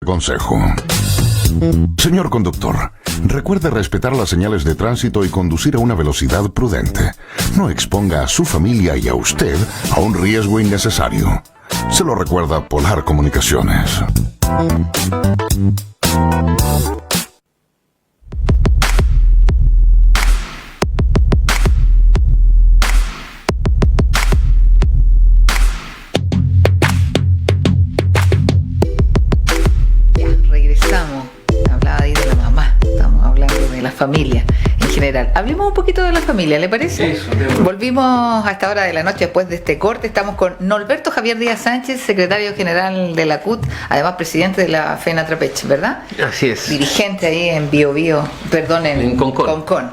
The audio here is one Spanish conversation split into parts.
consejo. Señor conductor, recuerde respetar las señales de tránsito y conducir a una velocidad prudente. No exponga a su familia y a usted a un riesgo innecesario. Se lo recuerda Polar Comunicaciones. Familia en general. Hablemos un poquito de la familia, ¿le parece? Eso, volvimos a esta hora de la noche después de este corte. Estamos con Norberto Javier Díaz Sánchez, secretario general de la CUT, además presidente de la FENATRAPECH, ¿verdad? Así es. Dirigente ahí en perdón, en Concón.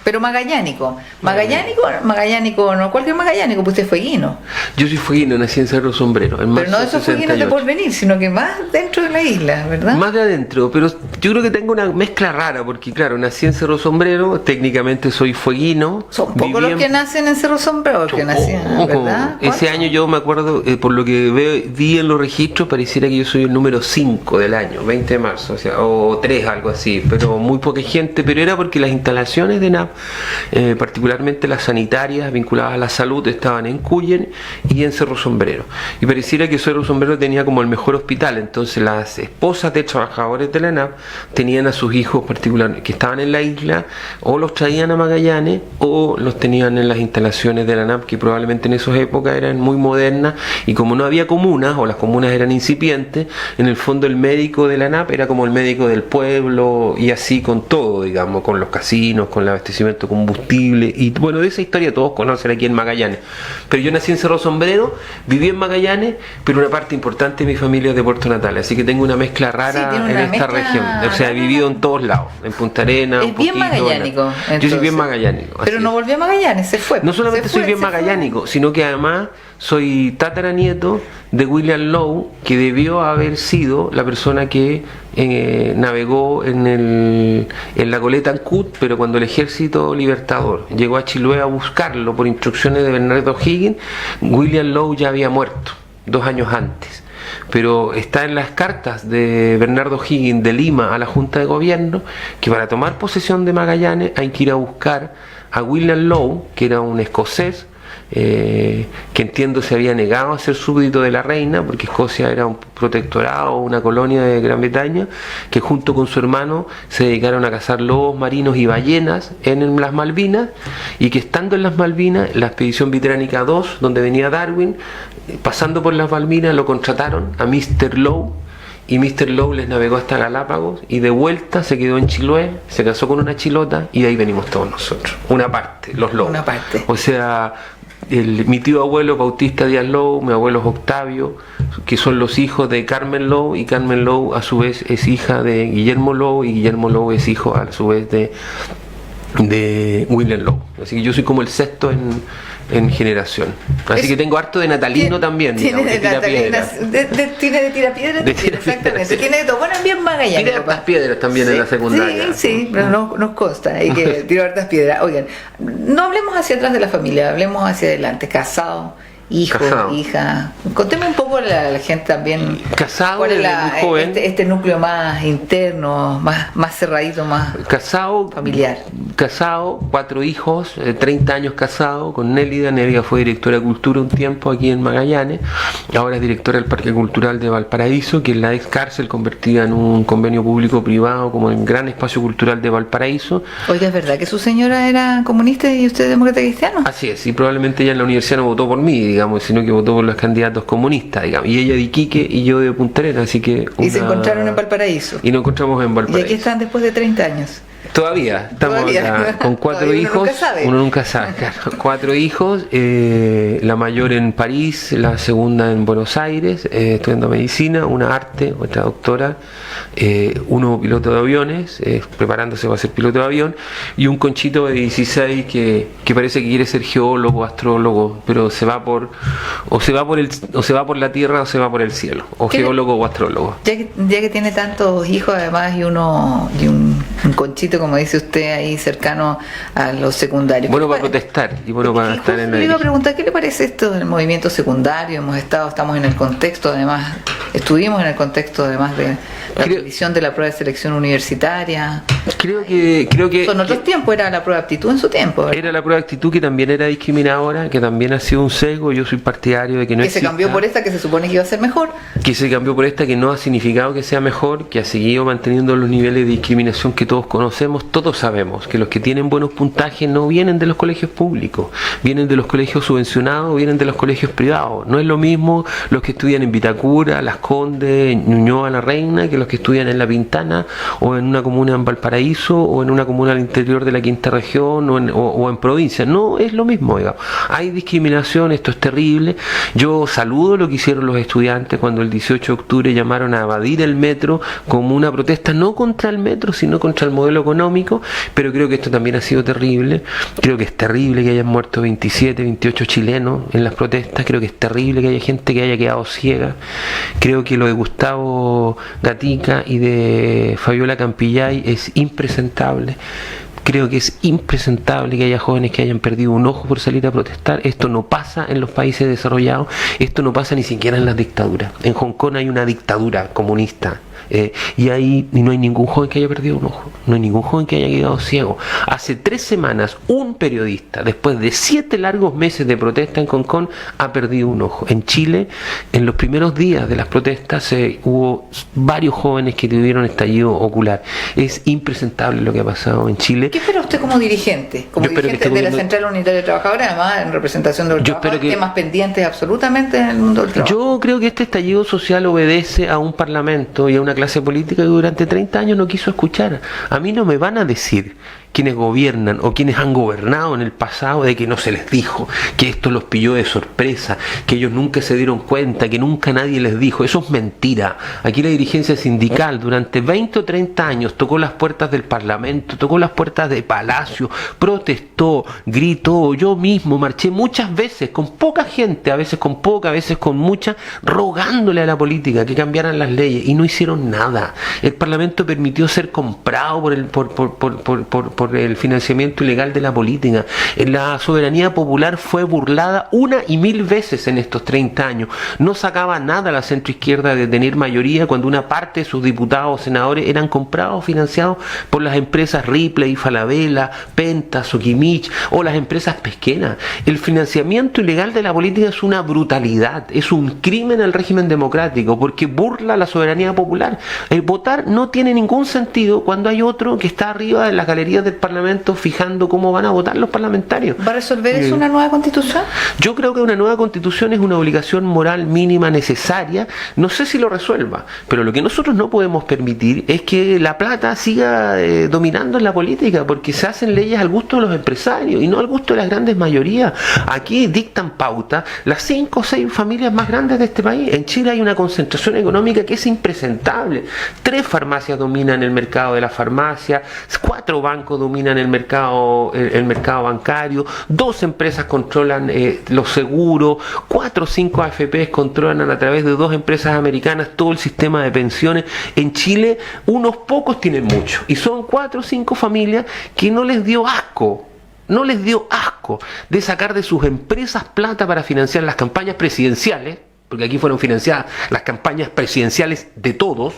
Pero magallánico, no cualquier magallánico, pues usted es fueguino. Yo soy fueguino, nací en Cerro Sombrero. Pero no de esos fueguinos de porvenir, sino que más dentro de la isla, ¿verdad? Más de adentro, pero yo creo que tengo una mezcla rara, porque claro, nací en Cerro Sombrero, técnicamente soy fueguino. Son pocos los que nacen en Cerro Sombrero, que nacían, ¿verdad? Ese año yo me acuerdo, por lo que vi en los registros, pareciera que yo soy el número 5 del año, 20 de marzo, o 3, algo así, pero muy poca gente, pero era porque las instalaciones de NAP, particularmente las sanitarias vinculadas a la salud, estaban en Cuyen y en Cerro Sombrero. Y pareciera que Cerro Sombrero tenía como el mejor hospital, entonces las esposas de trabajadores de la NAP tenían a sus hijos particulares que estaban en la isla, o los traían a Magallanes o los tenían en las instalaciones de la NAP, que probablemente en esas épocas eran muy modernas, y como no había comunas o las comunas eran incipientes, en el fondo el médico de la NAP era como el médico del pueblo, y así con todo, digamos, con los casinos, con el abastecimiento de combustible, y bueno, de esa historia todos conocen aquí en Magallanes. Pero yo nací en Cerro Sombrero, viví en Magallanes, pero una parte importante de mi familia es de Puerto Natales, así que tengo una mezcla rara en esta región, o sea, he vivido en todos lados, en Punta Arenas, es bien magallánico. Yo soy bien magallánico. Pero no volvió a Magallanes, se fue. No solamente soy bien magallánico, sino que además soy tataranieto de William Lowe, que debió haber sido la persona que navegó en la goleta Ancud, pero cuando el ejército libertador llegó a Chiloé a buscarlo por instrucciones de Bernardo O'Higgins, William Lowe ya había muerto 2 años antes. Pero está en las cartas de Bernardo O'Higgins de Lima a la Junta de Gobierno que para tomar posesión de Magallanes hay que ir a buscar a William Lowe, que era un escocés, que entiendo se había negado a ser súbdito de la reina, porque Escocia era un protectorado, una colonia de Gran Bretaña, que junto con su hermano se dedicaron a cazar lobos marinos y ballenas en las Malvinas, y que estando en las Malvinas, la expedición británica 2, donde venía Darwin, pasando por las Malvinas, lo contrataron a Mr. Lowe, y Mr. Lowe les navegó hasta Galápagos, y de vuelta se quedó en Chiloé, se casó con una chilota, y de ahí venimos todos nosotros. Una parte, los Lowe. Una parte. O sea, mi tío abuelo Bautista Díaz Lowe, mi abuelo es Octavio, que son los hijos de Carmen Lowe, y Carmen Lowe a su vez es hija de Guillermo Lowe, y Guillermo Lowe es hijo a su vez de William Lowe. Así que yo soy como el sexto en generación. Así que tengo harto de natalino también. Tiene de tirapiedras. Tiene de tirapiedras. Exactamente. Tiene de todo. Bueno, bien magallánico. Tiene hartas piedras también en la secundaria. Sí, pero nos consta. Hay que tirar hartas piedras. Oigan, no hablemos hacia atrás de la familia, hablemos hacia adelante. Casado, hijo, hija. Conteme un poco a la gente también. Casado, ¿cuál es muy joven. Este núcleo más interno, más cerradito, más casado, familiar? Casado, 4 hijos, 30 años casado con Nélida. Nélida fue directora de Cultura un tiempo aquí en Magallanes, ahora es directora del Parque Cultural de Valparaíso, que es la ex cárcel convertida en un convenio público-privado como el gran espacio cultural de Valparaíso. Oiga, ¿es verdad que su señora era comunista y usted demócrata cristiano? Así es, y probablemente ella en la universidad no votó por mí, digamos, sino que votó por los candidatos comunistas, digamos, y ella de Iquique y yo de Punta Arenas, así que... Y se encontraron en Valparaíso. Y nos encontramos en Valparaíso. Y aquí están después de 30 años. Todavía estamos acá, con 4 hijos. Uno nunca sabe. Claro. 4 hijos, la mayor en París, la segunda en Buenos Aires, estudiando medicina, una arte, otra doctora, uno piloto de aviones, preparándose para ser piloto de avión, y un conchito de 16 que parece que quiere ser geólogo, astrólogo, pero se va por la tierra o se va por el cielo, o geólogo o astrólogo. Ya que tiene tantos hijos además y un un conchito, como dice usted, ahí cercano a los secundarios. Bueno para protestar y bueno para estar en la... Le iba a preguntar, ¿qué le parece esto del movimiento secundario? Estamos en el contexto, además, estuvimos en el contexto, además, de la revisión de la prueba de selección universitaria. Creo que en otros tiempos era la prueba de aptitud en su tiempo, ¿verdad? Era la prueba de aptitud, que también era discriminadora, que también ha sido un sesgo. Yo soy partidario de que no se cambió por esta, que se supone que iba a ser mejor. Que se cambió por esta, que no ha significado que sea mejor, que ha seguido manteniendo los niveles de discriminación que todos conocemos. Todos sabemos que los que tienen buenos puntajes no vienen de los colegios públicos, vienen de los colegios subvencionados, vienen de los colegios privados. No es lo mismo los que estudian en Vitacura, Las Condes, Ñuñoa, La Reina, que los que estudian en La Pintana, o en una comuna en Valparaíso, o en una comuna al interior de la quinta región, o en provincia. No es lo mismo, digamos. Hay discriminación, esto es terrible. Yo saludo lo que hicieron los estudiantes cuando el 18 de octubre llamaron a evadir el metro como una protesta no contra el metro, sino contra el modelo económico, pero creo que esto también ha sido terrible. Creo que es terrible que hayan muerto 27, 28 chilenos en las protestas. Creo que es terrible que haya gente que haya quedado ciega. Creo que lo de Gustavo Gatica y de Fabiola Campillay es impresentable. Creo que es impresentable que haya jóvenes que hayan perdido un ojo por salir a protestar. Esto no pasa en los países desarrollados, esto no pasa ni siquiera en las dictaduras. En Hong Kong hay una dictadura comunista. Y no hay ningún joven que haya perdido un ojo, no hay ningún joven que haya quedado ciego. Hace 3 semanas un periodista, después de 7 largos meses de protesta en Hong Kong, ha perdido un ojo. En Chile, en los primeros días de las protestas, hubo varios jóvenes que tuvieron estallido ocular. Es impresentable lo que ha pasado en Chile. ¿Qué espera usted como dirigente? Como dirigente de la Central Unitaria de Trabajadores, además en representación de los trabajadores, temas pendientes absolutamente en el mundo del trabajo? Yo creo que este estallido social obedece a un parlamento y a una clase política que durante 30 años no quiso escuchar. A mí no me van a decir quienes gobiernan o quienes han gobernado en el pasado de que no se les dijo, que esto los pilló de sorpresa, que ellos nunca se dieron cuenta, que nunca nadie les dijo. Eso es mentira. Aquí la dirigencia sindical durante 20 o 30 años tocó las puertas del Parlamento, tocó las puertas de Palacio, protestó, gritó. Yo mismo marché muchas veces con poca gente, a veces con poca, a veces con mucha, rogándole a la política que cambiaran las leyes, y no hicieron nada. El Parlamento permitió ser comprado por el financiamiento ilegal de la política. La soberanía popular fue burlada 1 y 1000 veces en estos 30 años. No sacaba nada a la centroizquierda de tener mayoría cuando una parte de sus diputados o senadores eran comprados o financiados por las empresas Ripley, Falabella, Penta, Sokimich o las empresas pesqueras. El financiamiento ilegal de la política es una brutalidad, es un crimen al régimen democrático porque burla la soberanía popular. Votar no tiene ningún sentido cuando hay otro que está arriba de las galerías del Parlamento fijando cómo van a votar los parlamentarios. ¿Va a resolver eso una nueva constitución? Yo creo que una nueva constitución es una obligación moral mínima necesaria. No sé si lo resuelva, pero lo que nosotros no podemos permitir es que la plata siga dominando en la política, porque se hacen leyes al gusto de los empresarios y no al gusto de las grandes mayorías. Aquí dictan pauta las 5 o 6 familias más grandes de este país. En Chile hay una concentración económica que es impresentable. 3 farmacias dominan el mercado de la farmacia, 4 bancos dominan el mercado bancario, 2 empresas controlan los seguros, 4 o 5 AFPs controlan a través de 2 empresas americanas todo el sistema de pensiones. En Chile unos pocos tienen mucho y son 4 o 5 familias que no les dio asco de sacar de sus empresas plata para financiar las campañas presidenciales, porque aquí fueron financiadas las campañas presidenciales de todos,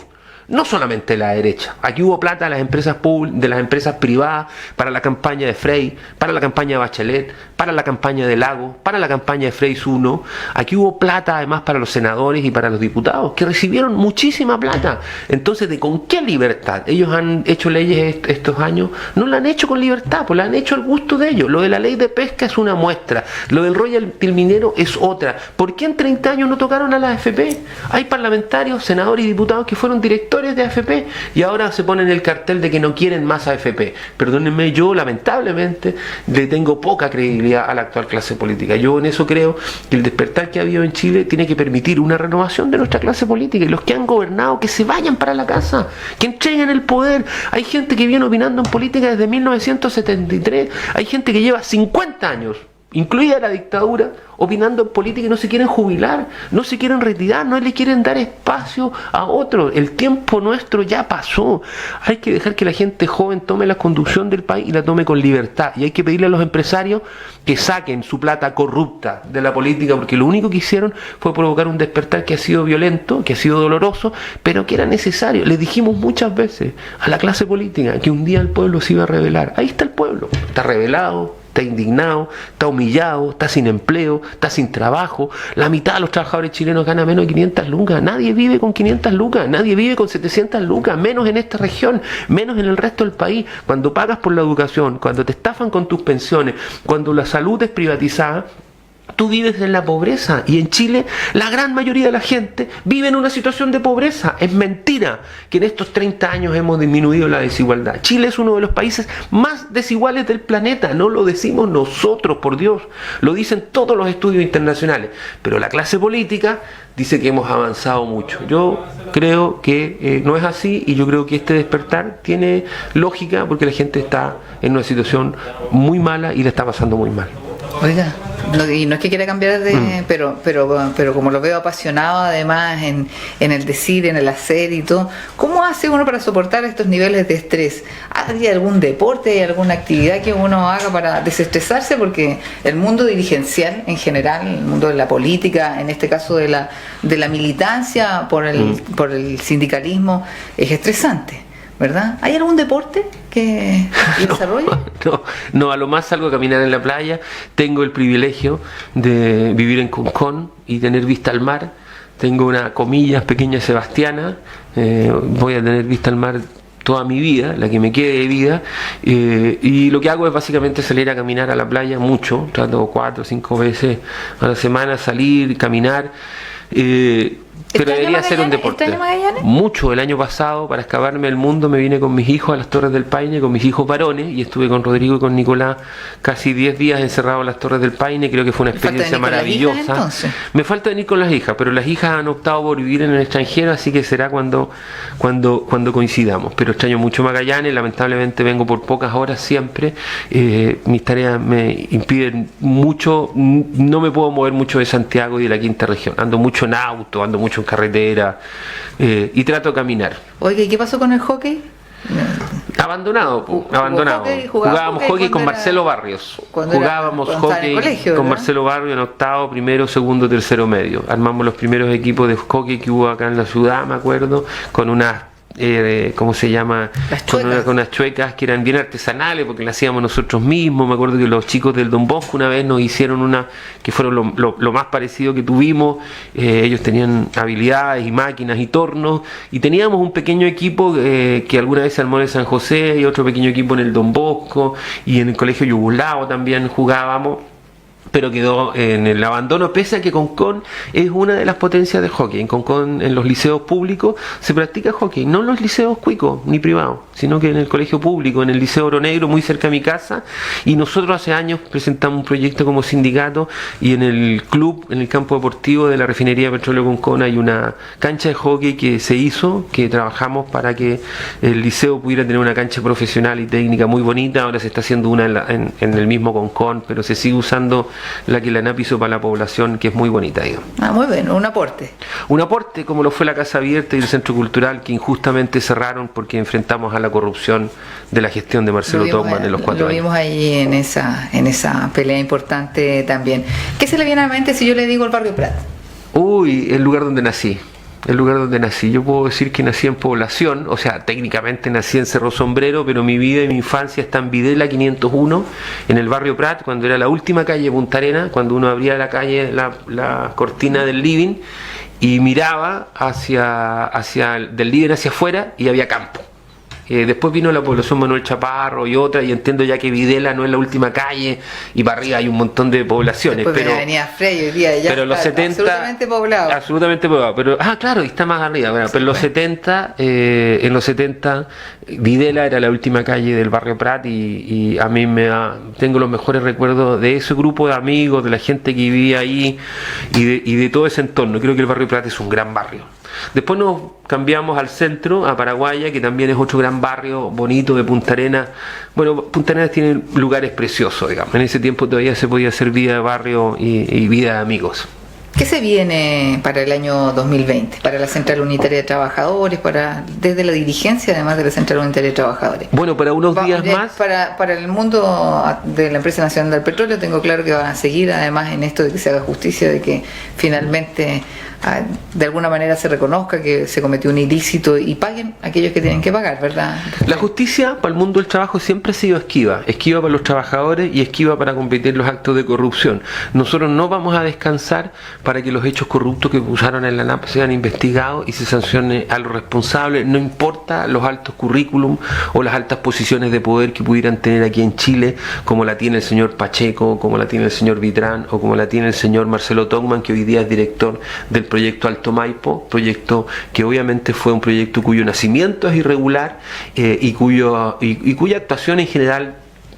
no solamente de la derecha. Aquí hubo plata de las empresas privadas para la campaña de Frey, para la campaña de Bachelet, para la campaña de Lago, para la campaña de Frey 1. Aquí hubo plata además para los senadores y para los diputados, que recibieron muchísima plata. Entonces, ¿de con qué libertad? Ellos han hecho leyes estos años, no la han hecho con libertad, pues la han hecho al gusto de ellos. Lo de la ley de pesca es una muestra, lo del royalty minero es otra. ¿Por qué en 30 años no tocaron a la AFP? Hay parlamentarios, senadores y diputados que fueron directores de AFP y ahora se ponen el cartel de que no quieren más AFP. Perdónenme, yo lamentablemente le tengo poca credibilidad a la actual clase política. Yo en eso creo que el despertar que ha habido en Chile tiene que permitir una renovación de nuestra clase política, y los que han gobernado que se vayan para la casa, que entreguen el poder. Hay gente que viene opinando en política desde 1973, hay gente que lleva 50 años incluida la dictadura, opinando en política y no se quieren jubilar, no se quieren retirar, no le quieren dar espacio a otros. El tiempo nuestro ya pasó. Hay que dejar que la gente joven tome la conducción del país y la tome con libertad. Y hay que pedirle a los empresarios que saquen su plata corrupta de la política, porque lo único que hicieron fue provocar un despertar que ha sido violento, que ha sido doloroso, pero que era necesario. Les dijimos muchas veces a la clase política que un día el pueblo se iba a rebelar. Ahí está el pueblo, está rebelado, está indignado, está humillado, está sin empleo, está sin trabajo. La mitad de los trabajadores chilenos gana menos de 500 lucas. Nadie vive con 500 lucas, nadie vive con 700 lucas, menos en esta región, menos en el resto del país. Cuando pagas por la educación, cuando te estafan con tus pensiones, cuando la salud es privatizada, tú vives en la pobreza. Y en Chile la gran mayoría de la gente vive en una situación de pobreza. Es mentira que en estos 30 años hemos disminuido la desigualdad. Chile es uno de los países más desiguales del planeta. No lo decimos nosotros, por Dios, lo dicen todos los estudios internacionales. Pero la clase política dice que hemos avanzado mucho. Yo creo que no es así, y yo creo que este despertar tiene lógica porque la gente está en una situación muy mala y la está pasando muy mal. Oiga, y no es que quiera cambiar de, pero como lo veo apasionado además en el decir, en el hacer y todo, ¿cómo hace uno para soportar estos niveles de estrés? ¿Hay algún deporte, hay alguna actividad que uno haga para desestresarse? Porque el mundo dirigencial en general, el mundo de la política, en este caso de la militancia por el sindicalismo, es estresante, ¿verdad? ¿Hay algún deporte que desarrolle? No, a lo más salgo a caminar en la playa. Tengo el privilegio de vivir en Concón y tener vista al mar. Tengo una, comillas, pequeña Sebastiana. Voy a tener vista al mar toda mi vida, la que me quede de vida, y lo que hago es básicamente salir a caminar a la playa mucho. Trato 4 o 5 veces a la semana salir, caminar. Pero debería ser un deporte. Mucho. El año pasado, para escaparme del mundo, me vine con mis hijos a las Torres del Paine, con mis hijos varones, y estuve con Rodrigo y con Nicolás casi 10 días encerrados en las Torres del Paine. Creo que fue una experiencia maravillosa. Me falta venir con las hijas, pero las hijas han optado por vivir en el extranjero, así que será cuando coincidamos. Pero extraño mucho Magallanes, lamentablemente vengo por pocas horas siempre. Mis tareas me impiden mucho, no me puedo mover mucho de Santiago y de la quinta región. Ando mucho en auto, ando mucho en carretera, y trato de caminar. Oye, ¿y qué pasó con el hockey? Abandonado. Jugábamos hockey con Marcelo Barrios. Jugábamos hockey con Marcelo Barrios en octavo, primero, segundo, tercero, medio. Armamos los primeros equipos de hockey que hubo acá en la ciudad, me acuerdo, con unas ¿cómo se llama? Con unas chuecas que eran bien artesanales porque las hacíamos nosotros mismos. Me acuerdo que los chicos del Don Bosco una vez nos hicieron una que fueron lo más parecido que tuvimos. Ellos tenían habilidades y máquinas y tornos, y teníamos un pequeño equipo que alguna vez se armó en San José, y otro pequeño equipo en el Don Bosco, y en el colegio Yugoslavo también jugábamos, pero quedó en el abandono, pese a que Concón es una de las potencias de hockey. En Concón, en los liceos públicos, se practica hockey, no en los liceos cuicos ni privados, sino que en el colegio público, en el Liceo Oro Negro, muy cerca de mi casa. Y nosotros hace años presentamos un proyecto como sindicato, y en el club, en el campo deportivo de la refinería de petróleo Concón, hay una cancha de hockey que se hizo, que trabajamos para que el liceo pudiera tener una cancha profesional y técnica muy bonita. Ahora se está haciendo una en el mismo Concón, pero se sigue usando la que la ANAP hizo para la población, que es muy bonita, digo. Muy bien, un aporte. Un aporte, como lo fue la Casa Abierta y el Centro Cultural, que injustamente cerraron porque enfrentamos a la corrupción de la gestión de Marcelo Topman en los 4 años. Lo vimos ahí en esa pelea importante también. ¿Qué se le viene a la mente si yo le digo el barrio Prat? Uy, el lugar donde nací. El lugar donde nací. Yo puedo decir que nací en Población, o sea, técnicamente nací en Cerro Sombrero, pero mi vida y mi infancia está en Videla 501, en el barrio Prat, cuando era la última calle de Punta Arenas, cuando uno abría la calle, la cortina del living, y miraba del living hacia afuera, y había campo. Después vino la población Manuel Chaparro y otra, y entiendo ya que Videla no es la última calle, y para arriba hay un montón de poblaciones. Después pero Avenida Frey, hoy día ya pero los 70 absolutamente poblado, pero claro, y está más arriba. Bueno, sí, pero en los 70 Videla era la última calle del barrio Prat, y a mí tengo los mejores recuerdos de ese grupo de amigos, de la gente que vivía ahí, y de todo ese entorno. Creo que el barrio Prat es un gran barrio. Después nos cambiamos al centro, a Paraguaya, que también es otro gran barrio bonito de Punta Arenas. Bueno, Punta Arenas tiene lugares preciosos, digamos. En ese tiempo todavía se podía hacer vida de barrio y vida de amigos. ¿Qué se viene para el año 2020? Para la Central Unitaria de Trabajadores, desde la dirigencia además de la Central Unitaria de Trabajadores. Bueno, para unos días más. Para el mundo de la Empresa Nacional del Petróleo tengo claro que van a seguir además en esto de que se haga justicia, de que finalmente de alguna manera se reconozca que se cometió un ilícito y paguen aquellos que tienen que pagar, ¿verdad? La justicia para el mundo del trabajo siempre ha sido esquiva para los trabajadores y esquiva para combatir los actos de corrupción. Nosotros no vamos a descansar para que los hechos corruptos que usaron en la ANAP sean investigados y se sancione a los responsables, no importa los altos currículum o las altas posiciones de poder que pudieran tener aquí en Chile, como la tiene el señor Pacheco, como la tiene el señor Vitrán o como la tiene el señor Marcelo Togman, que hoy día es director del proyecto Alto Maipo, proyecto que obviamente fue un proyecto cuyo nacimiento es irregular y cuya actuación en general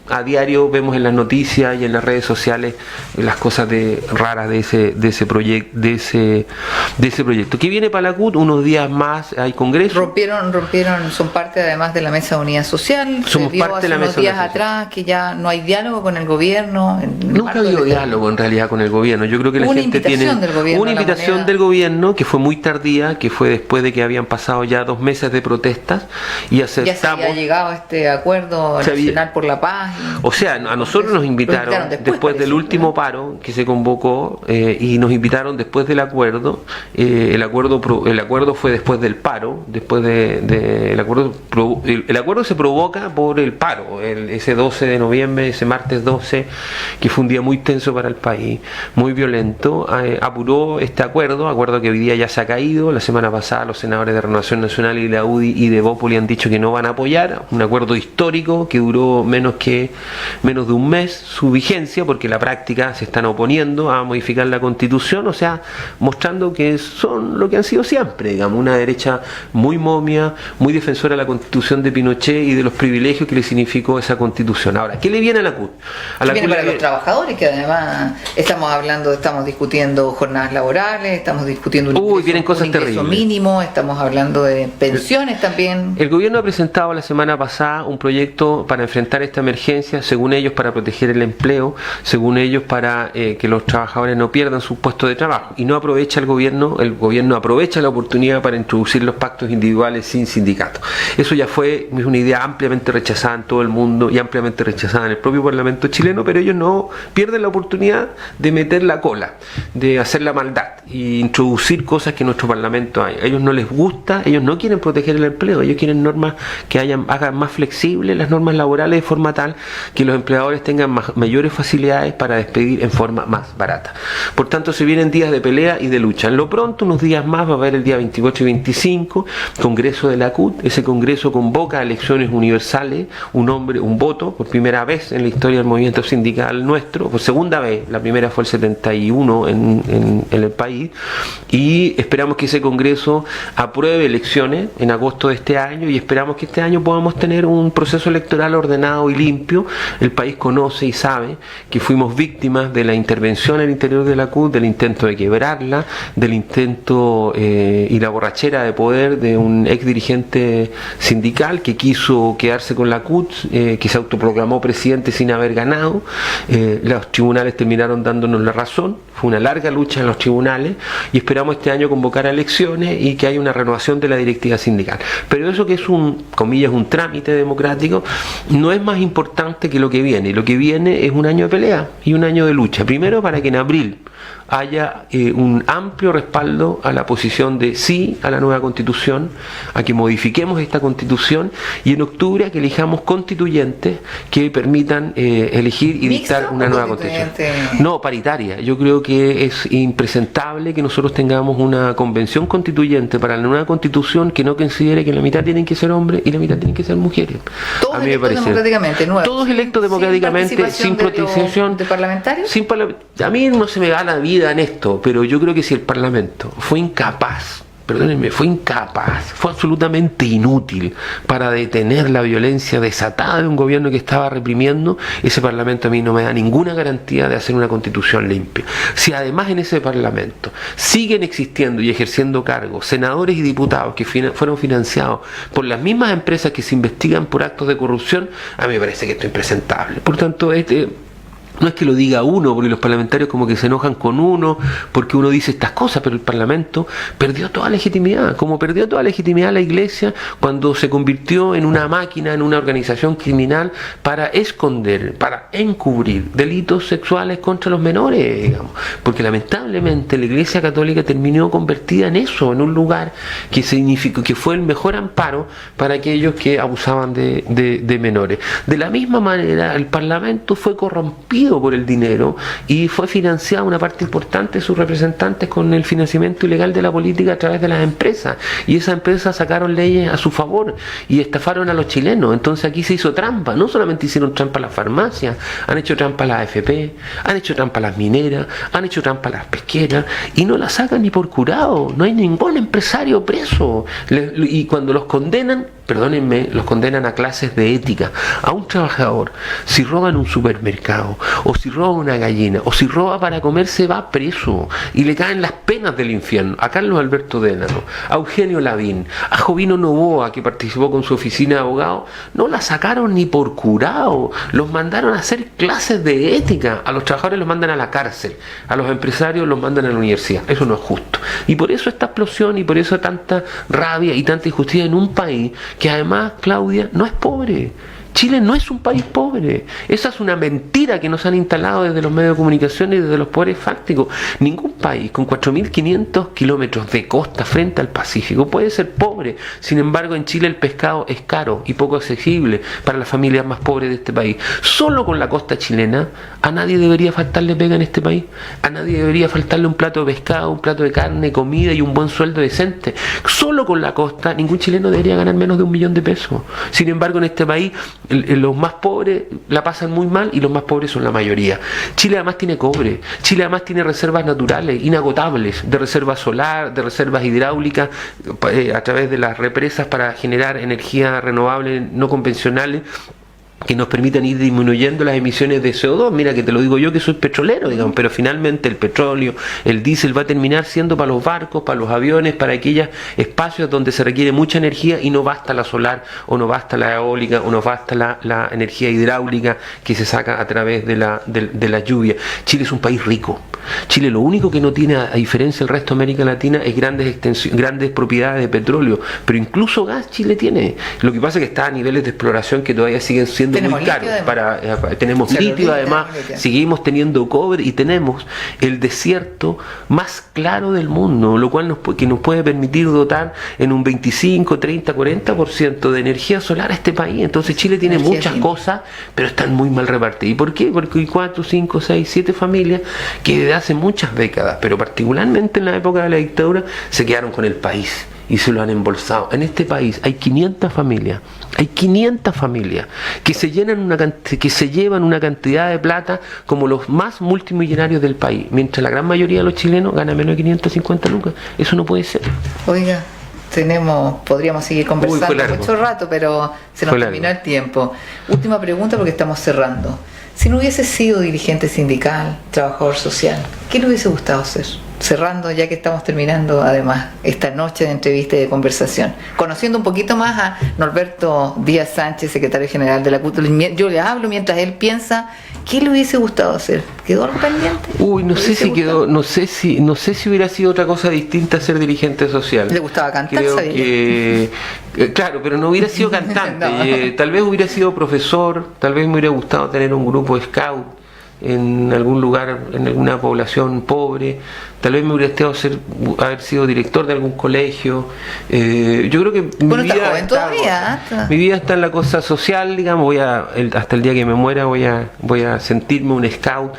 a diario vemos en las noticias y en las redes sociales las cosas raras de ese proyecto. ¿Qué viene para la CUT? Unos días más hay congreso. Rompieron, son parte además de la Mesa de Unidad Social. Somos se vio parte de la hace unos Mesa de días Unidad atrás que ya no hay diálogo con el gobierno. Nunca ha habido diálogo en realidad con el gobierno. Yo creo que la gente tiene una invitación del gobierno que fue muy tardía, que fue después de que habían pasado ya 2 meses de protestas y aceptamos. Ya se había llegado a este acuerdo nacional por la paz. O sea, a nosotros nos invitaron después del último paro que se convocó y nos invitaron después del acuerdo. El acuerdo fue después del paro, el acuerdo se provoca por el paro, ese 12 de noviembre, ese martes 12, que fue un día muy tenso para el país, muy violento. Apuró este acuerdo que hoy día ya se ha caído. La semana pasada los senadores de Renovación Nacional y la UDI y de Bópoli han dicho que no van a apoyar un acuerdo histórico que duró menos de un mes su vigencia, porque en la práctica se están oponiendo a modificar la Constitución, o sea, mostrando que son lo que han sido siempre, digamos, una derecha muy momia, muy defensora de la Constitución de Pinochet y de los privilegios que le significó esa Constitución. Ahora, ¿qué le viene a la CUT? Viene para los trabajadores, que además estamos discutiendo jornadas laborales, estamos discutiendo un ingreso mínimo, estamos hablando de pensiones también. El gobierno ha presentado la semana pasada un proyecto para enfrentar esta emergencia, según ellos para proteger el empleo, según ellos para que los trabajadores no pierdan sus puestos de trabajo, y no aprovecha el gobierno aprovecha la oportunidad para introducir los pactos individuales sin sindicatos. Eso ya fue una idea ampliamente rechazada en todo el mundo y ampliamente rechazada en el propio Parlamento chileno, pero ellos no pierden la oportunidad de meter la cola, de hacer la maldad e introducir cosas que en nuestro Parlamento hay. A ellos no les gusta, ellos no quieren proteger el empleo, ellos quieren normas que hagan más flexibles las normas laborales de forma tal que los empleadores tengan mayores facilidades para despedir en forma más barata. Por tanto, se vienen días de pelea y de lucha. En lo pronto, unos días más, va a haber el día 28 y 25, Congreso de la CUT. Ese Congreso convoca a elecciones universales, un voto, por primera vez en la historia del movimiento sindical nuestro, por segunda vez, la primera fue el 71 en el país, y esperamos que ese Congreso apruebe elecciones en agosto de este año, y esperamos que este año podamos tener un proceso electoral ordenado y limpio. El país conoce y sabe que fuimos víctimas de la intervención al interior de la CUT, del intento de quebrarla, del intento y la borrachera de poder de un ex dirigente sindical que quiso quedarse con la CUT, que se autoproclamó presidente sin haber ganado. Los tribunales terminaron dándonos la razón. Fue una larga lucha en los tribunales y esperamos este año convocar a elecciones y que haya una renovación de la directiva sindical. Pero eso, que es un trámite democrático, no es más importante que lo que viene. Lo que viene es un año de pelea y un año de lucha. Primero, para que en abril haya un amplio respaldo a la posición de sí a la nueva Constitución, a que modifiquemos esta Constitución, y en octubre a que elijamos constituyentes que permitan elegir y dictar una nueva Constitución. No, paritaria. Yo creo que es impresentable que nosotros tengamos una convención constituyente para la nueva Constitución que no considere que la mitad tienen que ser hombres y la mitad tienen que ser mujeres. A mí me parece. Todos electos democráticamente, sin protección de parlamentarios. A mí no se me da la vida en esto, pero yo creo que si el Parlamento fue incapaz perdónenme, fue incapaz, fue absolutamente inútil para detener la violencia desatada de un gobierno que estaba reprimiendo, ese Parlamento a mí no me da ninguna garantía de hacer una constitución limpia. Si además en ese Parlamento siguen existiendo y ejerciendo cargos senadores y diputados que fueron financiados por las mismas empresas que se investigan por actos de corrupción, a mí me parece que esto es impresentable. Por tanto, no es que lo diga uno, porque los parlamentarios como que se enojan con uno, porque uno dice estas cosas, pero el Parlamento perdió toda legitimidad, como perdió toda legitimidad la Iglesia cuando se convirtió en una máquina, en una organización criminal para esconder, para encubrir delitos sexuales contra los menores, digamos. Porque lamentablemente la Iglesia Católica terminó convertida en eso, en un lugar que significó que fue el mejor amparo para aquellos que abusaban de menores. De la misma manera, el Parlamento fue corrompido por el dinero y fue financiada una parte importante de sus representantes con el financiamiento ilegal de la política a través de las empresas, y esas empresas sacaron leyes a su favor y estafaron a los chilenos. Entonces aquí se hizo trampa, no solamente hicieron trampa las farmacias, han hecho trampa las AFP, han hecho trampa las mineras, han hecho trampa las pesqueras, y no las sacan ni por curado, no hay ningún empresario preso, y cuando los condenan, perdónenme, los condenan a clases de ética. A un trabajador, si roba en un supermercado, o si roba una gallina, o si roba para comer, se va preso y le caen las penas del infierno. A Carlos Alberto Dénaro, a Eugenio Lavín, a Jovino Novoa, que participó con su oficina de abogado, no la sacaron ni por curado, los mandaron a hacer clases de ética. A los trabajadores los mandan a la cárcel, a los empresarios los mandan a la universidad. Eso no es justo, y por eso esta explosión, y por eso tanta rabia y tanta injusticia en un país que además, Claudia, no es pobre. Chile no es un país pobre. Esa es una mentira que nos han instalado desde los medios de comunicación y desde los poderes fácticos. Ningún país con 4.500 kilómetros de costa frente al Pacífico puede ser pobre. Sin embargo, en Chile el pescado es caro y poco accesible para las familias más pobres de este país. Solo con la costa chilena, a nadie debería faltarle pega en este país. A nadie debería faltarle un plato de pescado, un plato de carne, comida y un buen sueldo decente. Solo con la costa, ningún chileno debería ganar menos de 1 millón de pesos. Sin embargo, en este país, los más pobres la pasan muy mal, y los más pobres son la mayoría. Chile además tiene cobre, Chile además tiene reservas naturales inagotables, de reservas solar, de reservas hidráulicas, a través de las represas para generar energía renovable no convencionales, que nos permitan ir disminuyendo las emisiones de CO2. Mira que te lo digo yo, que soy petrolero, digamos, pero finalmente el petróleo, el diésel va a terminar siendo para los barcos, para los aviones, para aquellos espacios donde se requiere mucha energía y no basta la solar, o no basta la eólica, o no basta la energía hidráulica que se saca a través de la lluvia. Chile es un país rico. Chile lo único que no tiene, a diferencia del resto de América Latina, es grandes propiedades de petróleo, pero incluso gas Chile tiene. Lo que pasa es que está a niveles de exploración que todavía siguen siendo muy caros. Tenemos litio, además, seguimos teniendo cobre, y tenemos el desierto más claro del mundo, lo cual nos puede permitir dotar en un 25, 30, 40% de energía solar a este país. Entonces Chile tiene muchas cosas, pero están muy mal repartidas. ¿Y por qué? Porque hay 4, 5, 6, 7 familias que desde hace muchas décadas, pero particularmente en la época de la dictadura, se quedaron con el país y se lo han embolsado. En este país hay 500 familias que se llevan una cantidad de plata como los más multimillonarios del país, mientras la gran mayoría de los chilenos gana menos de 550 lucas. Eso no puede ser. Oiga, podríamos seguir conversando mucho rato, pero se nos terminó el tiempo. Última pregunta, porque estamos cerrando. Si no hubiese sido dirigente sindical, trabajador social, ¿qué le hubiese gustado ser? Cerrando, ya que estamos terminando además esta noche de entrevista y de conversación, conociendo un poquito más a Norberto Díaz Sánchez, secretario general de la CUT. Yo le hablo mientras él piensa qué le hubiese gustado hacer. ¿Quedó algo pendiente? No sé si hubiera sido otra cosa distinta a ser dirigente social. ¿Le gustaba cantar? Creo que claro, pero no hubiera sido cantante. Tal vez hubiera sido profesor, tal vez me hubiera gustado tener un grupo de scout en algún lugar, en alguna población pobre. Tal vez me hubiera gustado haber sido director de algún colegio. Yo creo que mi vida está en la cosa social, digamos. Hasta el día que me muera voy a sentirme un scout,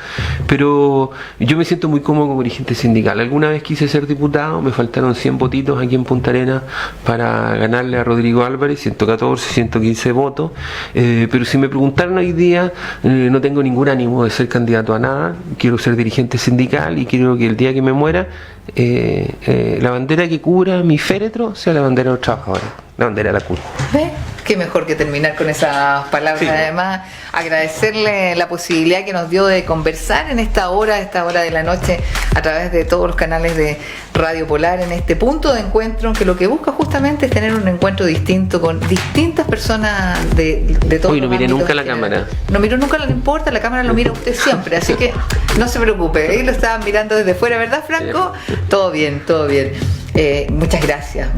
pero yo me siento muy cómodo como dirigente sindical. Alguna vez quise ser diputado, me faltaron 100 votitos aquí en Punta Arenas para ganarle a Rodrigo Álvarez, 114, 115 votos, pero si me preguntaran hoy día, no tengo ningún ánimo de ser candidato a nada. Quiero ser dirigente sindical, y creo que el día que me me muera, la bandera que cubra mi féretro sea la bandera de los trabajadores, la bandera de la CUT. ¿Ves? Qué mejor que terminar con esas palabras. Sí. Además, agradecerle la posibilidad que nos dio de conversar en esta hora de la noche, a través de todos los canales de Radio Polar, en este punto de encuentro, que lo que busca justamente es tener un encuentro distinto con distintas personas de todos Uy, los no mire ámbitos nunca la generales. cámara. No miro nunca, no le importa, la cámara lo mira usted siempre, así que no se preocupe, ahí lo estaban mirando desde fuera, ¿verdad, Franco? Todo bien, todo bien. Muchas gracias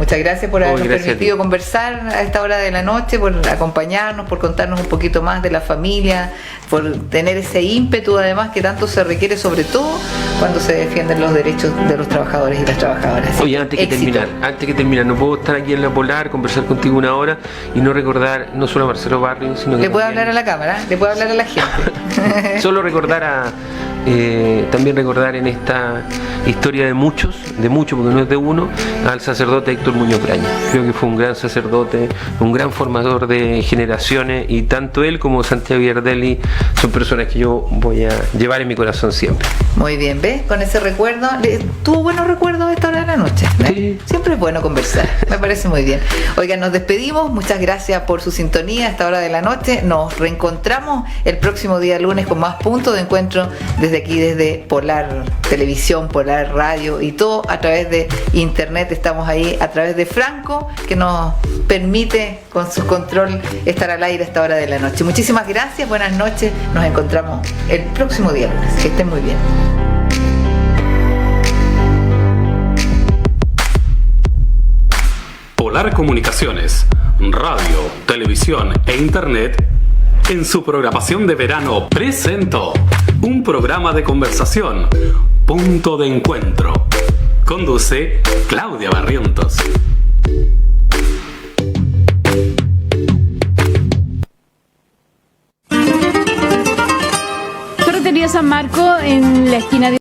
por habernos permitido conversar a esta hora de la noche, por acompañarnos, por contarnos un poquito más de la familia, por tener ese ímpetu además que tanto se requiere, sobre todo cuando se defienden los derechos de los trabajadores y las trabajadoras. Oye, antes que terminar, no puedo estar aquí en la Polar, conversar contigo una hora y no recordar no solo a Marcelo Barrio, sino que ¿Le puede hablar a la cámara? ¿Le puede hablar a la gente? solo recordar también recordar en esta historia de muchos, porque no es de uno, al sacerdote Héctor Muñoz Braña. Creo que fue un gran sacerdote, un gran formador de generaciones, y tanto él como Santiago Yardelli son personas que yo voy a llevar en mi corazón siempre. Muy bien, ¿ves? Con ese recuerdo, ¿tuvo buenos recuerdos a esta hora de la noche? Sí. Siempre es bueno conversar, me parece muy bien. Oigan, nos despedimos, muchas gracias por su sintonía a esta hora de la noche. Nos reencontramos el próximo día lunes con más puntos de encuentro desde aquí, desde Polar Televisión, Polar Radio y todo a través de internet. Estamos ahí a través de Franco, que nos permite con su control estar al aire a esta hora de la noche. Muchísimas gracias, buenas noches, nos encontramos el próximo día lunes. Que estén muy bien. Polar Comunicaciones, radio, televisión e internet, en su programación de verano presentó un programa de conversación, Punto de Encuentro. Conduce Claudia Barrientos. Ferretería San Marco, en la esquina de